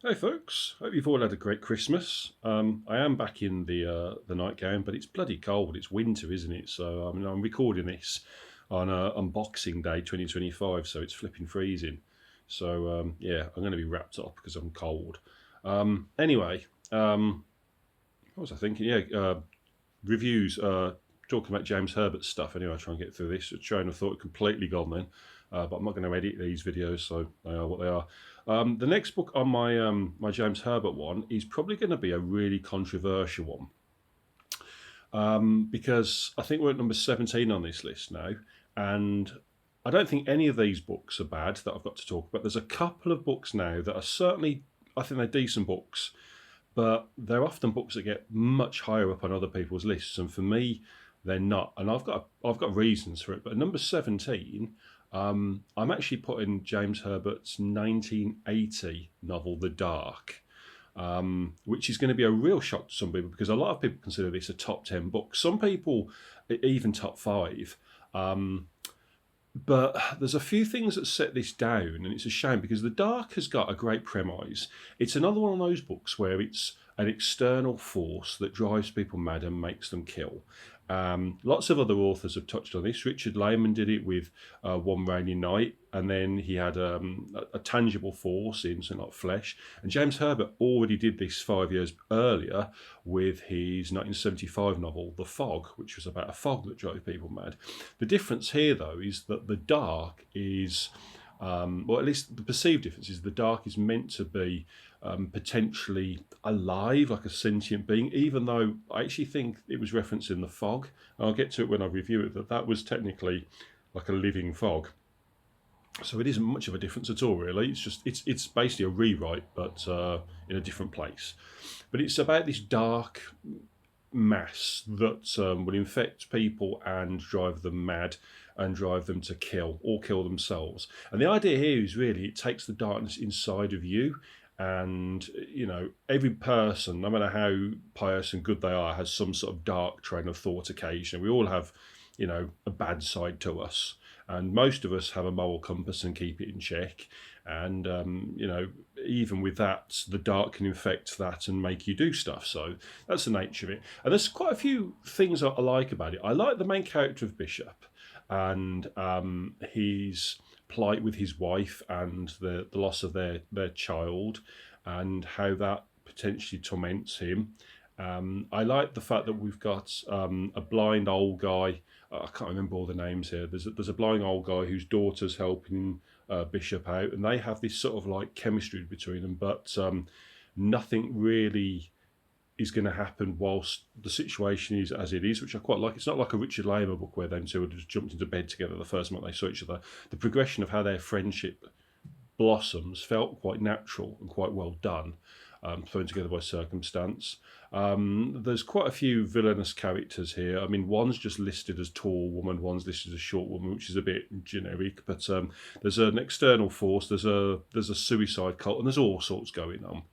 Hey folks, hope you've all had a great Christmas. I am back in the nightgown, but it's bloody cold. It's winter, isn't it? So I'm recording this on Unboxing Day 2025, so it's flipping freezing. So yeah, I'm going to be wrapped up because I'm cold. Anyway, what was I thinking? Yeah, reviews. Talking about James Herbert stuff. Anyway, I try and get through this. Train of thought completely gone then, but I'm not going to edit these videos, so they are what they are. The next book on my James Herbert one is probably going to be a really controversial one because I think we're at number 17 on this list now, and I don't think any of these books are bad that I've got to talk about. There's a couple of books now that are certainly, I think they're decent books, but they're often books that get much higher up on other people's lists, and for me, they're not. And I've got reasons for it. But at number 17, I'm actually putting James Herbert's 1980 novel, The Dark, which is going to be a real shock to some people because a lot of people consider this a top 10 book. Some people even top five. Um, but there's a few things that set this down, and it's a shame because The Dark has got a great premise. It's another one of those books where it's an external force that drives people mad and makes them kill. Lots of other authors have touched on this. Richard Lehman did it with One Rainy Night, and then he had a tangible force in something like Flesh. And James Herbert already did this 5 years earlier with his 1975 novel, The Fog, which was about a fog that drove people mad. The difference here, though, is that the dark is, or at least the perceived difference is the dark is meant to be potentially alive, like a sentient being, even though I actually think it was referenced in the fog. I'll get to it when I review it, that was technically like a living fog. So it isn't much of a difference at all, really. It's basically a rewrite, but in a different place. But it's about this dark mass that will infect people and drive them mad and drive them to kill or kill themselves. And the idea here is really it takes the darkness inside of you. And, every person, no matter how pious and good they are, has some sort of dark train of thought occasionally. We all have, a bad side to us. And most of us have a moral compass and keep it in check. And, even with that, the dark can infect that and make you do stuff. So that's the nature of it. And there's quite a few things I like about it. I like the main character of Bishop and his plight with his wife and the loss of their child and how that potentially torments him. I like the fact that we've got a blind old guy. I can't remember all the names here. There's a blind old guy whose daughter's helping Bishop out, and they have this sort of like chemistry between them, but nothing really is going to happen whilst the situation is as it is, which I quite like. It's not like a Richard Lehman book where them two had just jumped into bed together the first month they saw each other. The progression of how their friendship blossoms felt quite natural and quite well done, thrown together by circumstance. There's quite a few villainous characters here. I mean, one's just listed as tall woman, one's listed as short woman, which is a bit generic. But there's an external force, there's a suicide cult, and there's all sorts going on.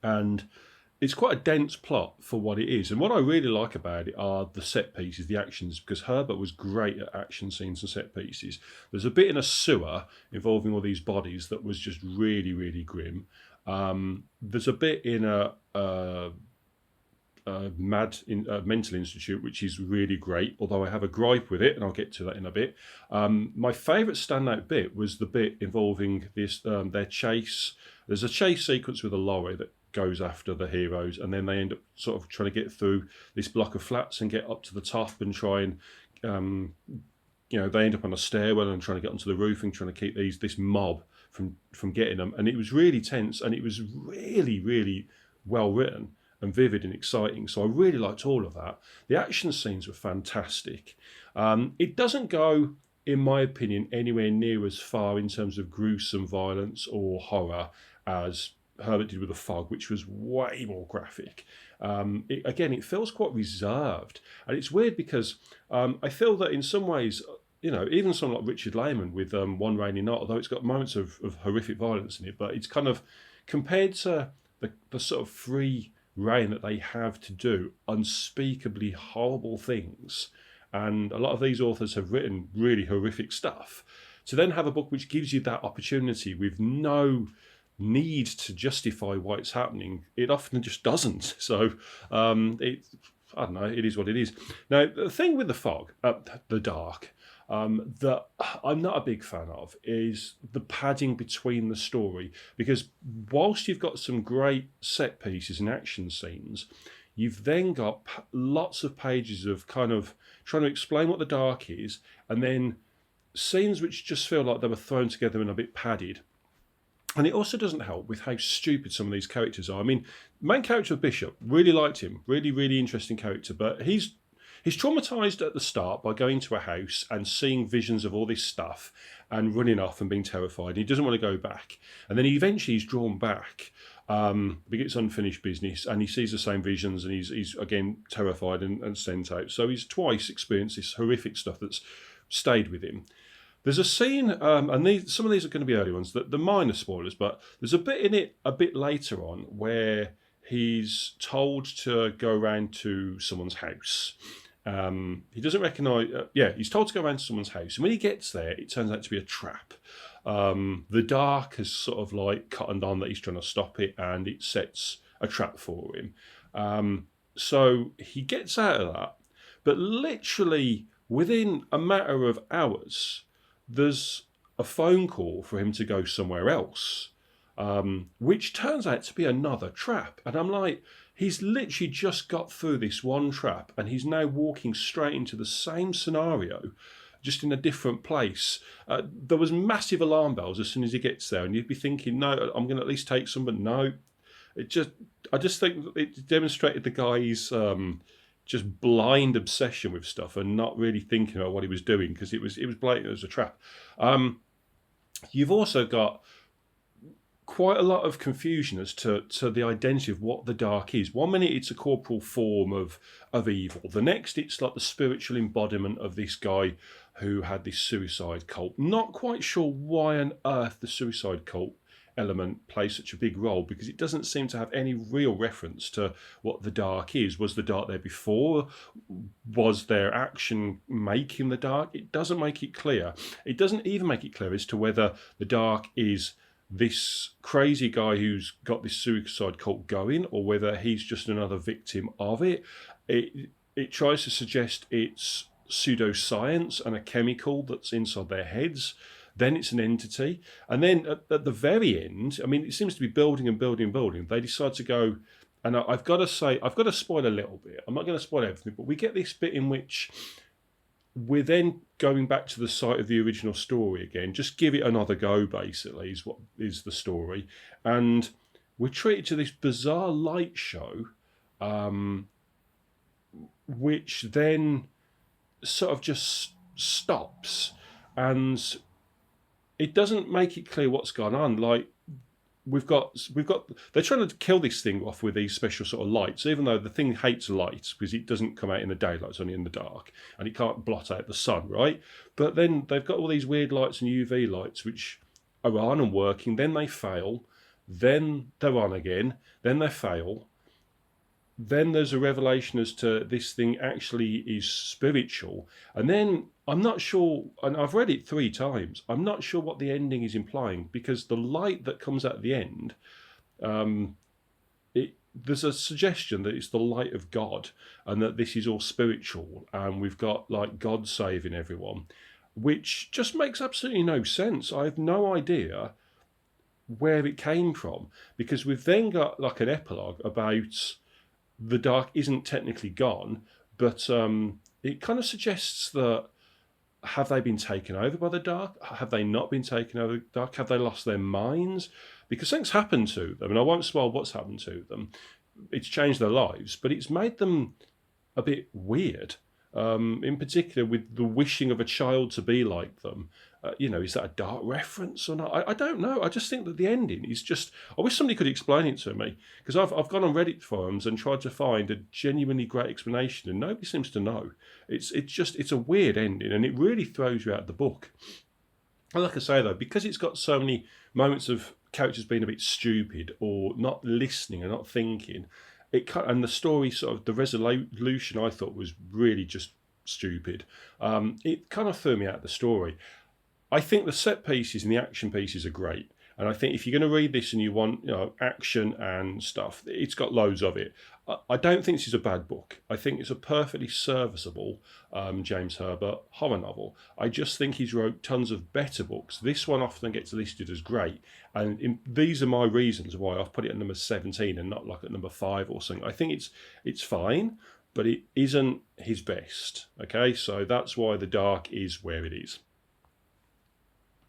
And it's quite a dense plot for what it is. And what I really like about it are the set pieces, the actions, because Herbert was great at action scenes and set pieces. There's a bit in a sewer involving all these bodies that was just really, really grim. There's a bit in a mental institute, which is really great, although I have a gripe with it, and I'll get to that in a bit. My favourite standout bit was the bit involving this their chase. There's a chase sequence with a lorry that goes after the heroes, and then they end up sort of trying to get through this block of flats and get up to the top and try and they end up on a stairwell and trying to get onto the roof and trying to keep this mob from getting them. And it was really tense, and it was really, really well written and vivid and exciting. So I really liked all of that. The action scenes were fantastic. It doesn't go, in my opinion, anywhere near as far in terms of gruesome violence or horror as Herbert did with The Fog, which was way more graphic. It feels quite reserved. And it's weird because I feel that in some ways, even someone like Richard Lehman with One Rainy Night, although it's got moments of horrific violence in it, but it's kind of compared to the sort of free reign that they have to do unspeakably horrible things. And a lot of these authors have written really horrific stuff. To then have a book which gives you that opportunity with no need to justify why it's happening, it often just doesn't. So it, I don't know, it is what it is. Now, the thing with the fog, the dark, that I'm not a big fan of is the padding between the story. Because whilst you've got some great set pieces and action scenes, you've then got lots of pages of kind of trying to explain what the dark is, and then scenes which just feel like they were thrown together and a bit padded. And it also doesn't help with how stupid some of these characters are. I mean, main character of Bishop, really liked him, really, really interesting character, but he's traumatized at the start by going to a house and seeing visions of all this stuff and running off and being terrified. He doesn't want to go back, and then eventually he's drawn back. Because it's unfinished business, and he sees the same visions, and he's again terrified and sent out. So he's twice experienced this horrific stuff that's stayed with him. There's a scene, and some of these are going to be early ones, the minor spoilers, but there's a bit in it a bit later on where he's told to go around to someone's house. He doesn't recognise, he's told to go around to someone's house, and when he gets there, it turns out to be a trap. The dark has sort of like cottoned on that he's trying to stop it, and it sets a trap for him. So he gets out of that, but literally within a matter of hours, there's a phone call for him to go somewhere else, which turns out to be another trap. And I'm like, he's literally just got through this one trap, and he's now walking straight into the same scenario, just in a different place. There was massive alarm bells as soon as he gets there, and you'd be thinking, no, I'm going to at least take some, but no. I just think it demonstrated the guy's just blind obsession with stuff and not really thinking about what he was doing, because it was blatant as a trap. You've also got quite a lot of confusion as to the identity of what the dark is. One minute it's a corporal form of evil. The next it's like the spiritual embodiment of this guy who had this suicide cult. Not quite sure why on earth the suicide cult element plays such a big role, because it doesn't seem to have any real reference to what the dark is. Was the dark there before? Was their action making the dark? It doesn't make it clear. It doesn't even make it clear as to whether the dark is this crazy guy who's got this suicide cult going, or whether he's just another victim of it. It tries to suggest it's pseudoscience and a chemical that's inside their heads. Then it's an entity. And then at the very end, I mean, it seems to be building and building and building. They decide to go, and I've got to spoil a little bit. I'm not going to spoil everything, but we get this bit in which we're then going back to the site of the original story again. Just give it another go, basically, is what is the story. And we're treated to this bizarre light show, which then sort of just stops, and it doesn't make it clear what's gone on. Like, we've got they're trying to kill this thing off with these special sort of lights, even though the thing hates light because it doesn't come out in the daylight, it's only in the dark, and it can't blot out the sun, right? But then they've got all these weird lights and UV lights which are on and working, then they fail, then they're on again, then they fail. Then there's a revelation as to this thing actually is spiritual. And then I'm not sure, and I've read it 3 times, I'm not sure what the ending is implying, because the light that comes at the end, there's a suggestion that it's the light of God and that this is all spiritual and we've got like God saving everyone, which just makes absolutely no sense. I have no idea where it came from, because we've then got like an epilogue about the dark isn't technically gone, but it kind of suggests that, have they been taken over by the dark? Have they not been taken over by the dark? Have they lost their minds? Because something's happened to them, and I won't spoil what's happened to them. It's changed their lives, but it's made them a bit weird. In particular, with the wishing of a child to be like them. Is that a dark reference or not? I don't know. I just think that the ending is just... I wish somebody could explain it to me, because I've gone on Reddit forums and tried to find a genuinely great explanation, and nobody seems to know. It's a weird ending, and it really throws you out of the book. And like I say, though, because it's got so many moments of characters being a bit stupid or not listening and not thinking, and the story, sort of the resolution, I thought was really just stupid. It kind of threw me out of the story. I think the set pieces and the action pieces are great. And I think if you're going to read this and you want, action and stuff, it's got loads of it. I don't think this is a bad book. I think it's a perfectly serviceable James Herbert horror novel. I just think he's wrote tons of better books. This one often gets listed as great, and these are my reasons why I've put it at number 17 and not like at number 5 or something. I think it's fine, but it isn't his best. Okay, so that's why The Dark is where it is.